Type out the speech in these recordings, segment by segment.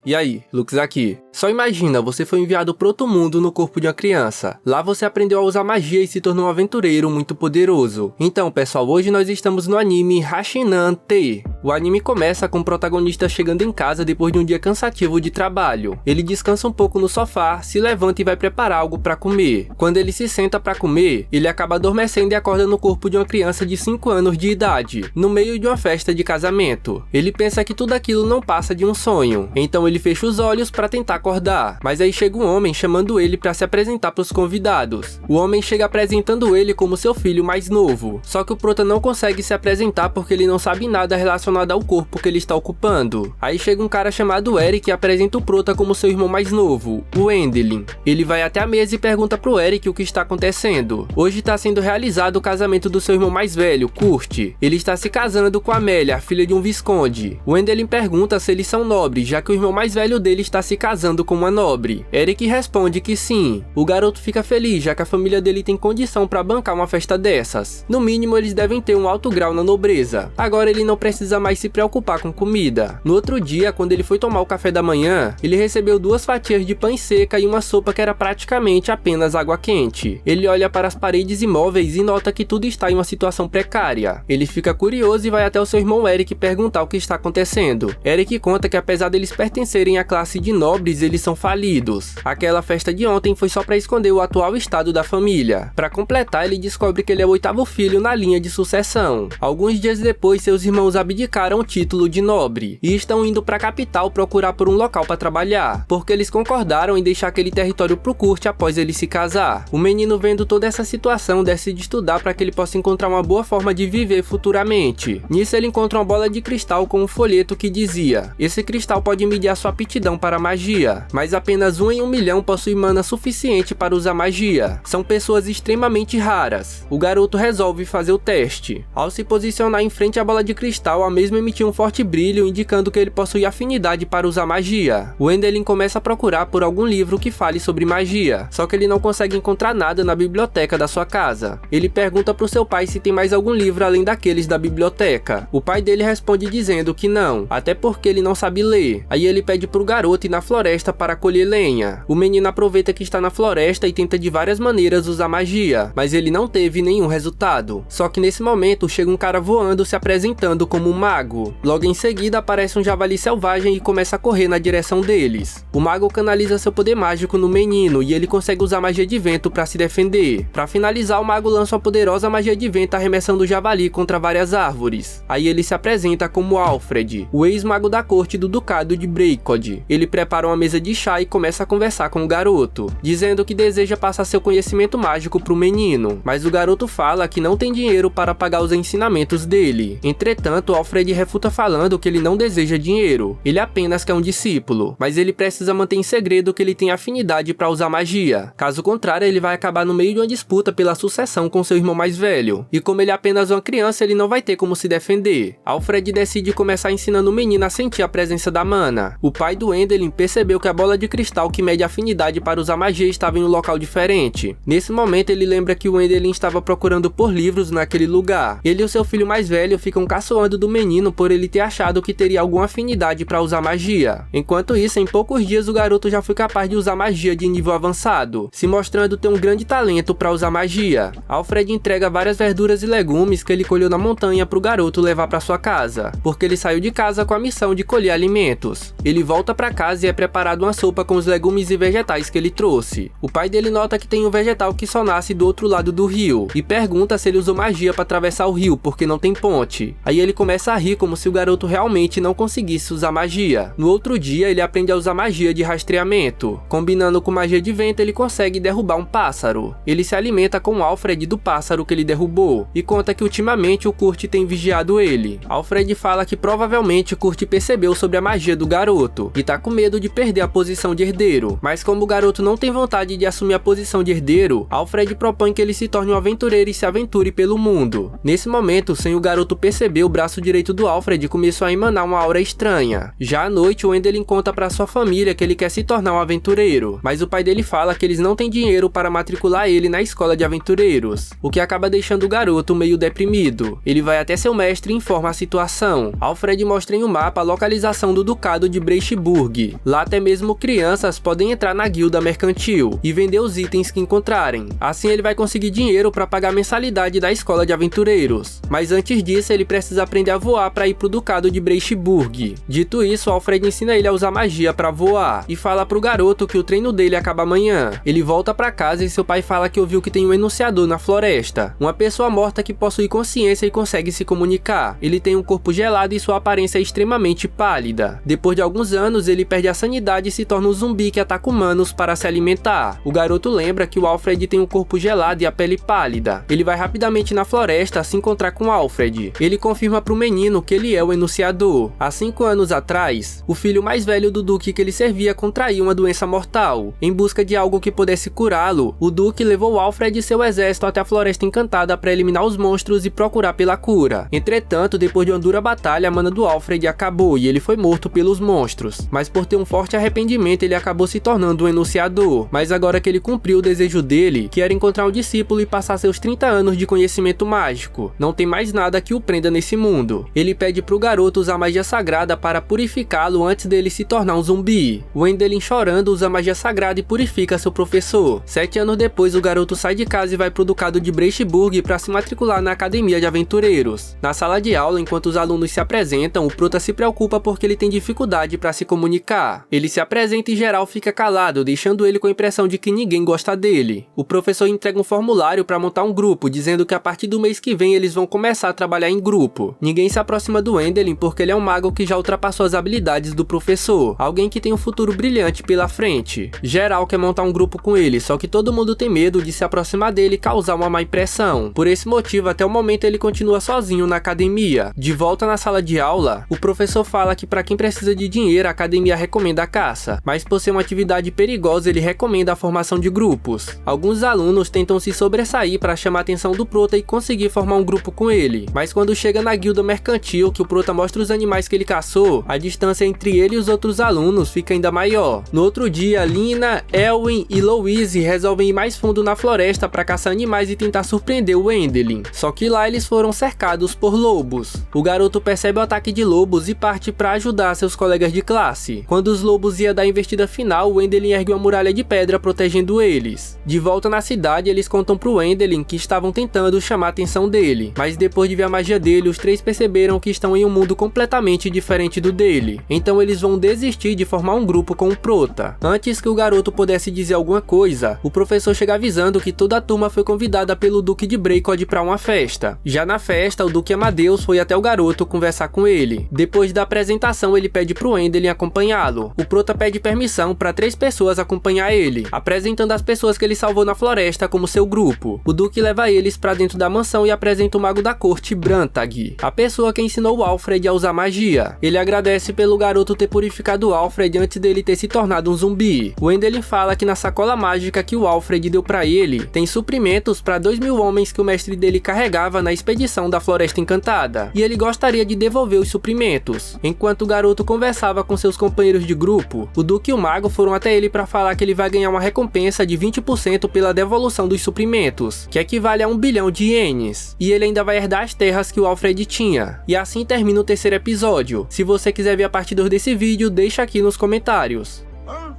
E aí, Lux aqui. Só imagina, você foi enviado para outro mundo no corpo de uma criança. Lá você aprendeu a usar magia e se tornou um aventureiro muito poderoso. Então, pessoal, hoje nós estamos no anime Hashinan Te. O anime começa com o protagonista chegando em casa depois de um dia cansativo de trabalho. Ele descansa um pouco no sofá, se levanta e vai preparar algo para comer. Quando ele se senta para comer, ele acaba adormecendo e acorda no corpo de uma criança de 5 anos de idade, no meio de uma festa de casamento. Ele pensa que tudo aquilo não passa de um sonho, então ele fecha os olhos para tentar acordar. Mas aí chega um homem chamando ele para se apresentar para os convidados. O homem chega apresentando ele como seu filho mais novo, só que o prota não consegue se apresentar porque ele não sabe nada relacionado ao corpo que ele está ocupando. Aí chega um cara chamado Eric e apresenta o prota como seu irmão mais novo, o Endelin. Ele vai até a mesa e pergunta pro Eric o que está acontecendo. Hoje está sendo realizado o casamento do seu irmão mais velho, Kurt. Ele está se casando com Amélia, filha de um visconde. O Endelin pergunta se eles são nobres, já que o irmão mais velho dele está se casando com uma nobre. Eric responde que sim. O garoto fica feliz, já que a família dele tem condição para bancar uma festa dessas. No mínimo, eles devem ter um alto grau na nobreza. Agora ele não precisa mais se preocupar com comida. No outro dia, quando ele foi tomar o café da manhã, ele recebeu 2 fatias de pão seca e uma sopa que era praticamente apenas água quente. Ele olha para as paredes imóveis e nota que tudo está em uma situação precária. Ele fica curioso e vai até o seu irmão Eric perguntar o que está acontecendo. Eric conta que apesar deles pertencerem à classe de nobres, eles são falidos. Aquela festa de ontem foi só para esconder o atual estado da família. Para completar, ele descobre que ele é o 8º filho na linha de sucessão. Alguns dias depois, seus irmãos abdicaram o título de nobre e estão indo para a capital procurar por um local para trabalhar, porque eles concordaram em deixar aquele território pro Kurt após ele se casar. O menino, vendo toda essa situação, decide estudar para que ele possa encontrar uma boa forma de viver futuramente. Nisso ele encontra uma bola de cristal com um folheto que dizia: esse cristal pode medir a sua aptidão para magia, mas apenas 1 em 1 milhão possui mana suficiente para usar magia. São pessoas extremamente raras. O garoto resolve fazer o teste. Ao se posicionar em frente à bola de cristal, a mesma emitiu um forte brilho, indicando que ele possui afinidade para usar magia. O Endelin começa a procurar por algum livro que fale sobre magia, só que ele não consegue encontrar nada na biblioteca da sua casa. Ele pergunta para o seu pai se tem mais algum livro além daqueles da biblioteca. O pai dele responde dizendo que não, até porque ele não sabe ler. Aí ele pede para o garoto ir na floresta para colher lenha. O menino aproveita que está na floresta e tenta de várias maneiras usar magia, mas ele não teve nenhum resultado. Só que nesse momento chega um cara voando se apresentando como um mago. Logo em seguida aparece um javali selvagem e começa a correr na direção deles. O mago canaliza seu poder mágico no menino e ele consegue usar magia de vento para se defender. Para finalizar, o mago lança uma poderosa magia de vento arremessando o javali contra várias árvores. Aí ele se apresenta como Alfred, o ex-mago da corte do ducado de Breakod. Ele prepara uma mesa de chá e começa a conversar com o garoto, dizendo que deseja passar seu conhecimento mágico para o menino, mas o garoto fala que não tem dinheiro para pagar os ensinamentos dele. Entretanto, Alfred refuta falando que ele não deseja dinheiro, ele apenas quer um discípulo, mas ele precisa manter em segredo que ele tem afinidade para usar magia. Caso contrário, ele vai acabar no meio de uma disputa pela sucessão com seu irmão mais velho, e como ele é apenas uma criança, ele não vai ter como se defender. Alfred decide começar ensinando o menino a sentir a presença da mana. O pai do Endelin percebeu que a bola de cristal que mede a afinidade para usar magia estava em um local diferente. Nesse momento, ele lembra que o Endelin estava procurando por livros naquele lugar. Ele e o seu filho mais velho ficam caçoando do menino por ele ter achado que teria alguma afinidade para usar magia. Enquanto isso, em poucos dias o garoto já foi capaz de usar magia de nível avançado, se mostrando ter um grande talento para usar magia. Alfred entrega várias verduras e legumes que ele colheu na montanha para o garoto levar para sua casa, porque ele saiu de casa com a missão de colher alimentos. Ele volta para casa e é preparado uma sopa com os legumes e vegetais que ele trouxe. O pai dele nota que tem um vegetal que só nasce do outro lado do rio e pergunta se ele usou magia para atravessar o rio porque não tem ponte. Aí ele começa a rir como se o garoto realmente não conseguisse usar magia. No outro dia, ele aprende a usar magia de rastreamento. Combinando com magia de vento, ele consegue derrubar um pássaro. Ele se alimenta com Alfred do pássaro que ele derrubou e conta que ultimamente o Kurt tem vigiado ele. Alfred fala que provavelmente o Kurt percebeu sobre a magia do garoto e tá com medo de perder a posição de herdeiro, mas como o garoto não tem vontade de assumir a posição de herdeiro, Alfred propõe que ele se torne um aventureiro e se aventure pelo mundo. Nesse momento, sem o garoto perceber, o braço direito peito do Alfred começou a emanar uma aura estranha. Já à noite, o Wendelin conta para sua família que ele quer se tornar um aventureiro, mas o pai dele fala que eles não têm dinheiro para matricular ele na escola de aventureiros, o que acaba deixando o garoto meio deprimido. Ele vai até seu mestre e informa a situação. Alfred mostra em um mapa a localização do ducado de Breichburg. Lá até mesmo crianças podem entrar na guilda mercantil e vender os itens que encontrarem. Assim ele vai conseguir dinheiro para pagar a mensalidade da escola de aventureiros. Mas antes disso, ele precisa aprender a voar para ir pro ducado de Breichburg. Dito isso, Alfred ensina ele a usar magia para voar e fala pro garoto que o treino dele acaba amanhã. Ele volta para casa e seu pai fala que ouviu que tem um enunciador na floresta, uma pessoa morta que possui consciência e consegue se comunicar. Ele tem um corpo gelado e sua aparência é extremamente pálida. Depois de alguns anos, ele perde a sanidade e se torna um zumbi que ataca humanos para se alimentar. O garoto lembra que o Alfred tem um corpo gelado e a pele pálida. Ele vai rapidamente na floresta se encontrar com Alfred. Ele confirma pro menino que ele é o enunciador. Há 5 anos atrás, o filho mais velho do Duque que ele servia contraiu uma doença mortal. Em busca de algo que pudesse curá-lo, o Duque levou Alfred e seu exército até a Floresta Encantada para eliminar os monstros e procurar pela cura. Entretanto, depois de uma dura batalha, a mana do Alfred acabou e ele foi morto pelos monstros. Mas por ter um forte arrependimento, ele acabou se tornando um enunciador. Mas agora que ele cumpriu o desejo dele, que era encontrar um discípulo e passar seus 30 anos de conhecimento mágico, não tem mais nada que o prenda nesse mundo. Ele pede pro garoto usar magia sagrada para purificá-lo antes dele se tornar um zumbi. Wendelin, chorando, usa magia sagrada e purifica seu professor. 7 anos depois, o garoto sai de casa e vai pro ducado de Breichburg para se matricular na academia de aventureiros. Na sala de aula, enquanto os alunos se apresentam, o prota se preocupa porque ele tem dificuldade para se comunicar. Ele se apresenta e geral fica calado, deixando ele com a impressão de que ninguém gosta dele. O professor entrega um formulário para montar um grupo, dizendo que a partir do mês que vem eles vão começar a trabalhar em grupo. Ninguém se aproxima do Wendelin porque ele é um mago que já ultrapassou as habilidades do professor, alguém que tem um futuro brilhante pela frente. Geral quer montar um grupo com ele, só que todo mundo tem medo de se aproximar dele e causar uma má impressão. Por esse motivo, até o momento ele continua sozinho na academia. De volta na sala de aula, o professor fala que para quem precisa de dinheiro, a academia recomenda a caça, mas por ser uma atividade perigosa, ele recomenda a formação de grupos. Alguns alunos tentam se sobressair para chamar a atenção do prota e conseguir formar um grupo com ele, mas quando chega na guilda mercantil, que o prota mostra os animais que ele caçou, a distância entre ele e os outros alunos fica ainda maior. No outro dia, Lina, Elwin e Louise resolvem ir mais fundo na floresta para caçar animais e tentar surpreender o Wendelin, só que lá eles foram cercados por lobos. O garoto percebe o ataque de lobos e parte para ajudar seus colegas de classe. Quando os lobos iam dar a investida final, o Wendelin ergue uma muralha de pedra protegendo eles. De volta na cidade, eles contam pro Wendelin que estavam tentando chamar a atenção dele, mas depois de ver a magia dele, os três perceberam que estão em um mundo completamente diferente do dele. Então eles vão desistir de formar um grupo com o prota. Antes que o garoto pudesse dizer alguma coisa, o professor chega avisando que toda a turma foi convidada pelo Duque de Breikod para uma festa. Já na festa, o Duque Amadeus foi até o garoto conversar com ele. Depois da apresentação, ele pede pro Wendelin acompanhá-lo. O prota pede permissão para 3 pessoas acompanhar ele, apresentando as pessoas que ele salvou na floresta como seu grupo. O Duque leva eles para dentro da mansão e apresenta o mago da corte, Brantag, a pessoa que ensinou o Alfred a usar magia. Ele agradece pelo garoto ter purificado o Alfred antes dele ter se tornado um zumbi. O Wendelin fala que na sacola mágica que o Alfred deu para ele, tem suprimentos para 2.000 homens que o mestre dele carregava na expedição da Floresta Encantada, e ele gostaria de devolver os suprimentos. Enquanto o garoto conversava com seus companheiros de grupo, o Duque e o mago foram até ele para falar que ele vai ganhar uma recompensa de 20% pela devolução dos suprimentos, que equivale a 1 bilhão de ienes, e ele ainda vai herdar as terras que o Alfred tinha. E assim termina o 3º episódio. Se você quiser ver a parte 2 desse vídeo, deixa aqui nos comentários.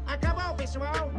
Acabou, pessoal!